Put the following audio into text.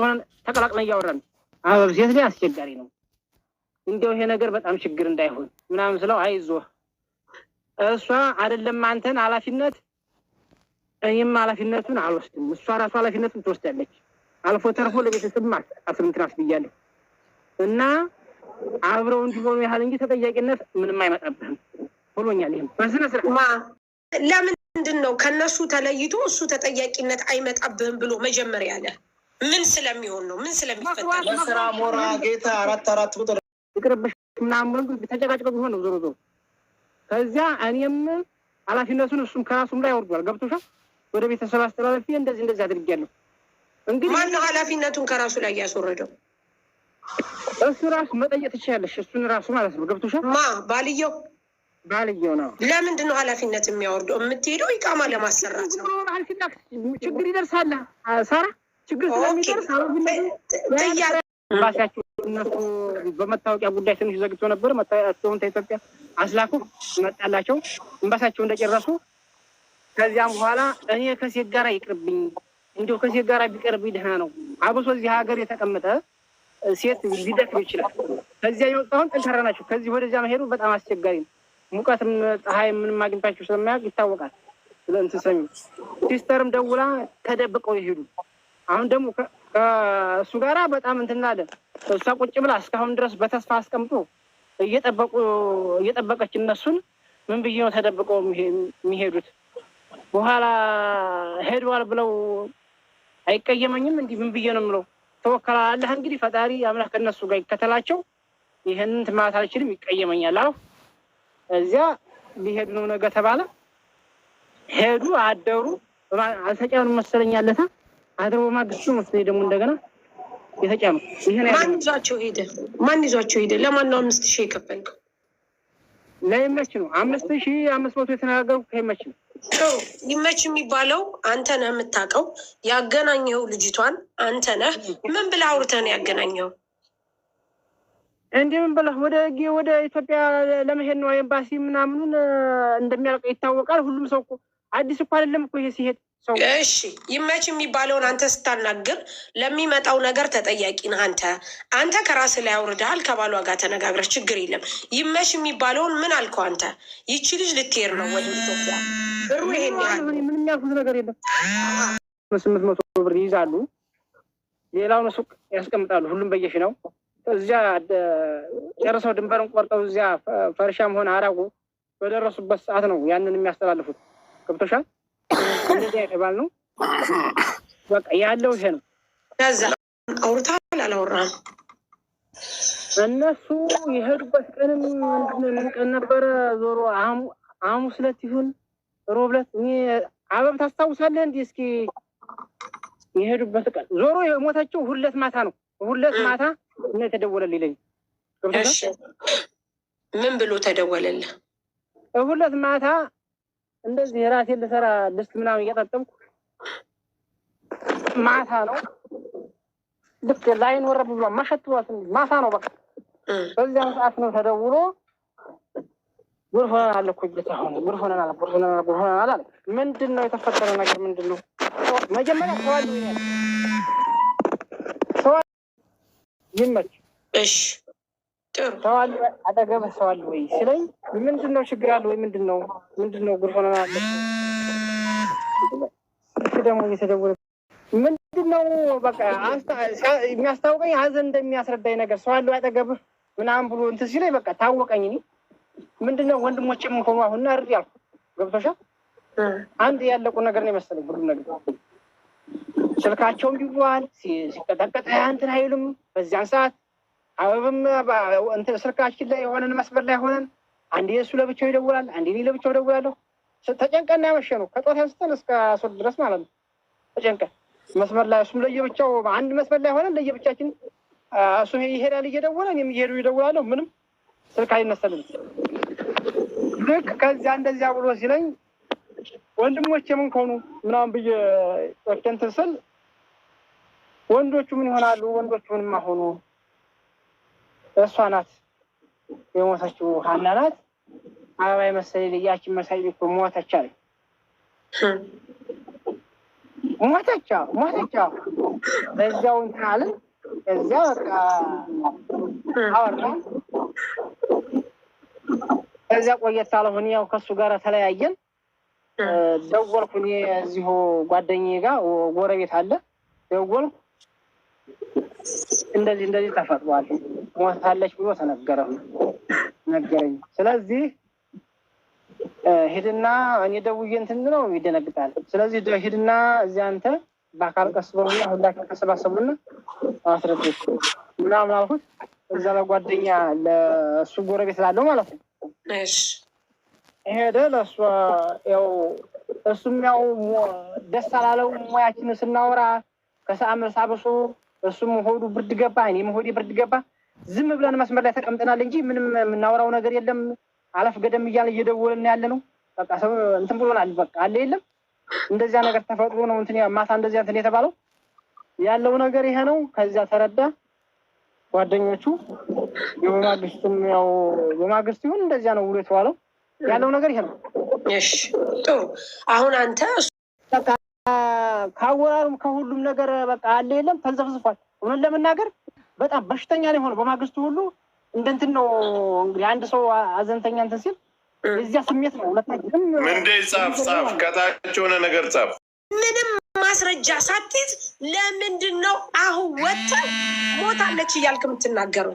ሆነን ተቀላቅለን እያወራን ሴት ላይ አስቸጋሪ ነው። እንደው ይሄ ነገር በጣም ችግር እንዳይሆን ምናምን ስለው አይዞህ እሷ አይደለም አንተን ኃላፊነት እኔም ኃላፊነቱን አልወስድም። እሷ ራሷ ኃላፊነቱን ትወስዳለች። አልፎ ተርፎ ለቤተሰብ አስምንትራስ ብያለሁ እና አብረው እንዲሆኑ ያህል እንጂ ተጠያቂነት ምንም አይመጣብህም ብሎኛል። ይሄም በስነ ስርዓት ለምንድን ነው ከነሱ ተለይቶ እሱ ተጠያቂነት አይመጣብህም ብሎ መጀመሪያ ያለ ምን ስለሚሆን ነው? ምን ስለሚፈጠር ለስራ ሞራ ጌታ አራት ቁጥር ይቅርብሽ ምናምን ተጨቃጭቀው ቢሆን ነው ዞሮ ዞሮ ከዚያ እኔም ኃላፊነቱን እሱም ከራሱም ላይ አውርዷል። ገብቶሻል? ወደ ቤተሰብ አስተላለፊ እንደዚህ አድርጌያለሁ። እንግዲህ ማነው ኃላፊነቱን ከራሱ ላይ ያስወረደው? እሱ ራሱ መጠየቅ ትችያለሽ። እሱን ራሱ ማለት ነው። ገብቶሻል? ባልየው ነው። ለምንድን ነው ኃላፊነት የሚያወርደው? የምትሄደው ኢቃማ ለማሰራት ነው። ችግር ይደርሳል ሳራ፣ ችግር ስለሚደርስ ባሳቸው እነሱ በመታወቂያ ጉዳይ ትንሽ ዘግቶ ነበር። መታወቂያቸውን ከኢትዮጵያ አስላኩ መጣላቸው እንባሳቸው እንደጨረሱ ከዚያም በኋላ እኔ ከሴት ጋር ይቅርብኝ፣ እንዲሁ ከሴት ጋር ቢቀርብኝ ደህና ነው። አብሶ እዚህ ሀገር የተቀመጠ ሴት ሊደክም ይችላል። ከዚያ የወጣሁን ጠንካራ ናቸው። ከዚህ ወደዚያ መሄዱ በጣም አስቸጋሪ ነው። ሙቀትም ፀሐይ ምንም አግኝታችሁ ስለማያውቅ ይታወቃል። ስለእንትን ሰሚ ሲስተርም ደውላ ተደብቀው ይሄዱ። አሁን ደግሞ ከእሱ ጋራ በጣም እንትን አለ። እሷ ቁጭ ብላ እስካሁን ድረስ በተስፋ አስቀምጦ እየጠበቀች እነሱን ምን ብዬ ነው ተደብቀው የሚሄዱት? በኋላ ሄደዋል ብለው አይቀየመኝም? እንዲህ ምን ብዬ ነው የምለው? ተወከላ አላህ እንግዲህ ፈጣሪ አምላክ ከነሱ ጋር ይከተላቸው። ይሄንን ማለት አልችልም፣ ይቀየመኛል። አዎ እዚያ ሊሄዱ ነው ነገ ተባለ። ሄዱ፣ አደሩ። አልተጫኑ መሰለኛለታ አድሮ ማግስቱ መስለኝ ደግሞ እንደገና የተጫኑ። ማን ይዟቸው ሄደ? ለማን ነው 5000 የከፈልከው? ለይመች ነው 5500 የተናገርኩ ከይመች ነው። ይመች የሚባለው አንተ ነህ የምታውቀው። ያገናኘው ልጅቷን አንተ ነህ። ምን ብለህ አውርተህ ነው ያገናኘው? እንደምን ብለህ ወደ ኢትዮጵያ ለመሄድ ነው። ኤምባሲ ምናምኑን እንደሚያልቅ ይታወቃል። ሁሉም ሰው እኮ አዲስ እኮ አይደለም እኮ ይሄ ሲሄድ ሰው። እሺ ይመች የሚባለውን አንተ ስታናግር ለሚመጣው ነገር ተጠያቂ ነህ አንተ ከራስህ ላይ አውርደሃል። ከባሏ ጋር ተነጋግረህ ችግር የለም። ይመች የሚባለውን ምን አልከው አንተ? ይቺ ልጅ ልትሄድ ነው ወደ ኢትዮጵያ። ብሩ ይሄን ያህል ምንም ያልኩት ነገር የለም። 800 ብር ይይዛሉ፣ ሌላውን ሱቅ ያስቀምጣሉ። ሁሉም በየሽ ነው። እዚያ ጨርሰው ድንበርን ቆርጠው እዚያ ፈርሻም ሆነ አራቁ በደረሱበት ሰዓት ነው ያንን የሚያስተላልፉት። ገብቶሻል? እንደዚህ አይተባል ነው በቃ ያለው ይሄ ነው። ከዛ አውርታል አላወራም? እነሱ የሄዱበት ቀንም ምን ቀን ነበረ? ዞሮ ሐሙስ ዕለት ይሁን ሮብ ዕለት እኔ አበብ ታስታውሳለህ? እንዲህ እስኪ የሄዱበት ቀን ዞሮ የሞተችው ሁለት ማታ ነው። ሁለት ማታ እና የተደወለልኝ እሺ ምን ብሎ ተደወለልህ? ሁለት ማታ እንደዚህ ራሴን ልሰራ ድስት ምናምን እያጣጠምኩ ማታ ነው። ልክ ላይን ወረብ ብሎ ማሸት ብሏት ማታ ነው። በቃ በዚያ ሰዓት ነው ተደውሎ ጉድ ሆነናል እኮ ጌታ ሆነ ጉድ ሆነናል አለ። ምንድን ነው የተፈጠረ ነገር ምንድን ነው? መጀመሪያ ሰዋል ይመች። እሺ ጥሩ ሰዋል አጠገብህ ሰዋል ወይ ሲለኝ ምንድን ነው ችግር አለ ወይ ምንድን ነው ጉድ ሆነናል ደግሞ እየተደወለ ምንድን ነው በቃ የሚያስታውቀኝ ሀዘን እንደሚያስረዳኝ ነገር ሰዋል አጠገብህ ምናምን ብሎ እንትን ሲለኝ በቃ ታወቀኝ። እኔ ምንድን ነው ወንድሞቼም ሆኑ አሁን እርድ ያልኩ ገብቶሻል? አንድ ያለቁ ነገር ነው የመሰለኝ ሁሉም ነገር። ስልካቸውም ቢዋል ሲቀጠቀጥ እንትን አይሉም። በዚያን ሰዓት አበብም እንትን ስልካችን ላይ የሆነን መስመር ላይ ሆነን አንዴ እሱ ለብቻው ይደውላል፣ አንዴ እኔ ለብቻው እደውላለሁ። ተጨንቀን ያመሸ ነው ከጧት አንስተን እስከ 10 ድረስ ማለት ነው። ተጨንቀን መስመር ላይ እሱም ለየብቻው አንድ መስመር ላይ ሆነን ለየብቻችን እሱ ይሄዳል እየደወለ እኔም እየሄዱ ይደውላለሁ። ምንም ስልክ አይነሳልም። ልክ ከዚያ እንደዚያ ብሎ ሲለኝ ወንድሞቼ ምን ከሆኑ ምናምን ብዬ እንትን ስል ወንዶቹ ምን ይሆናሉ? ወንዶቹ ምንም አሆኑ። እሷ ናት የሞተችው፣ ሀና ናት። አበባ መሰለኝ ልያችን መሳይ እኮ ሞተች አለኝ። ሞተች። በዚያው እንትን አለን። እዚያ በቃ አወራን። ከዚያ ቆየት አለሁኝ። ያው ከእሱ ጋር ተለያየን። ደወልኩ እኔ እዚሁ ጓደኛዬ ጋር ጎረቤት አለ። ደወልኩ እንደዚህ ተፈጥሯል ሞታለች ብሎ ነገረኝ። ስለዚህ ሂድና እኔ ደውዬ እንትን ነው ይደነግጣል። ስለዚህ ሂድና እዚያ አንተ በአካል ቀስ በሉና ሁላችን ተሰባሰቡና አስረዱት ምናምን አልኩት። እዛ ለጓደኛ ለእሱ ጎረቤት ላለው ማለት ነው። ሄደ ለእሷ ያው እሱም ያው ደስ አላለው። ሙያችንን ስናወራ ከሰዓት ሳብሶ እሱም ሆዱ ብርድ ገባ፣ እኔም ሆዴ ብርድ ገባ። ዝም ብለን መስመር ላይ ተቀምጠናል እንጂ ምንም የምናወራው ነገር የለም። አለፍ ገደም እያልን እየደወልን ያለ ነው። በቃ ሰው እንትን ብሎናል። በቃ አለ የለም እንደዚያ ነገር ተፈጥሮ ነው እንትን ማታ እንደዚያ እንትን የተባለው ያለው ነገር ይሄ ነው። ከዚያ ተረዳ ጓደኞቹ የማግስቱም ያው በማግስቱ ይሁን እንደዚያ ነው ውሎ የተዋለው። ያለው ነገር ይሄ ነው። እሺ ጥሩ። አሁን አንተ ካወራሩም ከሁሉም ነገር በቃ አለ የለም ተንዘፍዝፏል። እውነት ለመናገር በጣም በሽተኛ ነው የሆነው። በማግስቱ ሁሉ እንደንትን ነው እንግዲህ አንድ ሰው አዘንተኛ እንትን ሲል የዚያ ስሜት ነው። ሁለታችንም ምንዴ ጻፍ ከታች የሆነ ነገር ጻፍ። ምንም ማስረጃ ሳትይዝ ለምንድን ነው አሁን ወጥተህ ሞታለች እያልክ የምትናገረው?